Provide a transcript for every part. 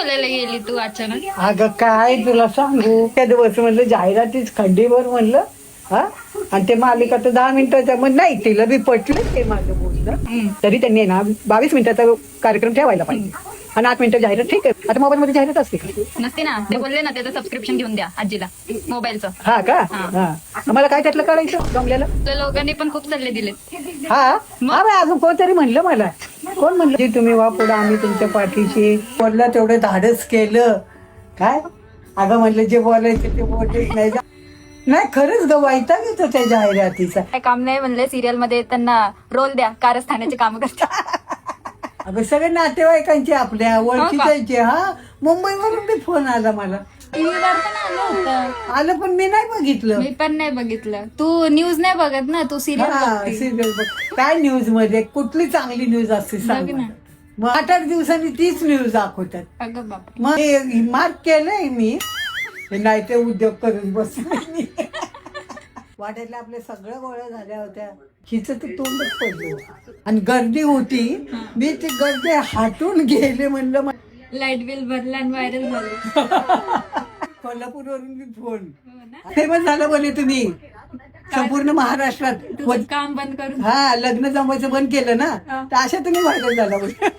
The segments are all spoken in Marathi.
बोलायला गेली तू अचानक? अगं काय तुला सांगू, त्या दिवस म्हणलं जाहिरातीच खंडीवर म्हणलं. हा आणि ते मालिका तर 10 मिनिटाचा मग नाही, तिला बी पटलं ते माझं बोलणं. तरी त्यांनी ना 22 मिनिटाचा कार्यक्रम ठेवायला पाहिजे आणि 8 मिनिटं जाहिरात. ठीक आहे, आता मोबाईल मध्ये जाहिरात असते का? नसते ना, ते बोलले ना त्याचं सबस्क्रिप्शन घेऊन द्या आजीला मोबाईलचं. हा का? हा मला काय त्यातलं कळायचं जमलेलं. तर लोकांनी पण खूप सल्ले दिलेत. हा हा बाई, अजून कोणतरी म्हणलं मला. कोण म्हणलं की तुम्ही वा पुढे आम्ही तुमच्या पाठीशी. बोललं तेवढं धाडस केलं काय. अगं म्हणलं जे बोलायचं ते बोललेच नाही. नाही खरंच ग, वैताग येतो त्या जाहिरातीचा. काय काम नाही म्हणले, सिरियल मध्ये त्यांना रोल द्या, कारस्थानाचे काम करतात. अगं सगळे नातेवाईकांचे आपल्या ओळखीचे. हा मुंबईवरून बी फोन आला मला. टीव्हीवर पण आलं होतं. आलं पण मी नाही बघितलं. मी पण नाही बघितलं. तू न्यूज नाही बघत ना, तू सिरियल हा बघते. सिरियल बघ. काय न्यूज मध्ये कुठली चांगली न्यूज असते सांग बघ ना. मला. मग 8-8 दिवसांनी तीच न्यूज दाखवतात. अगं बाप. मग मार्क केलंय मी, नाही ते उद्योग करून बसले. वाट्यातल्या आपल्या सगळ्या गोळ्या झाल्या होत्या, हिचं तर तोंडच पडलं आणि गर्दी होती. मी ती गर्दी हटून गेले म्हणलं. लाईट बिल भरलं आणि व्हायरल झालं. कोल्हापूरवरून मी फोन फेमस झालं बोले तुम्ही संपूर्ण महाराष्ट्रात. तुझं काम बंद करून. हा लग्न जमवायचं बंद केलं ना, तर अशा तुम्ही व्हायरल झाला बोले.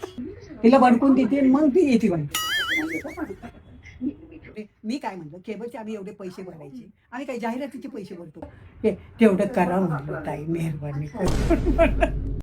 तिला भडकून देते मग ती येते बाई. मी काय म्हणलं, केबलचे आम्ही एवढे पैसे भरायचे, आम्ही काही जाहिरातीचे पैसे भरतो, तेवढं करा म्हणलं ताई, मेहरबानी करून.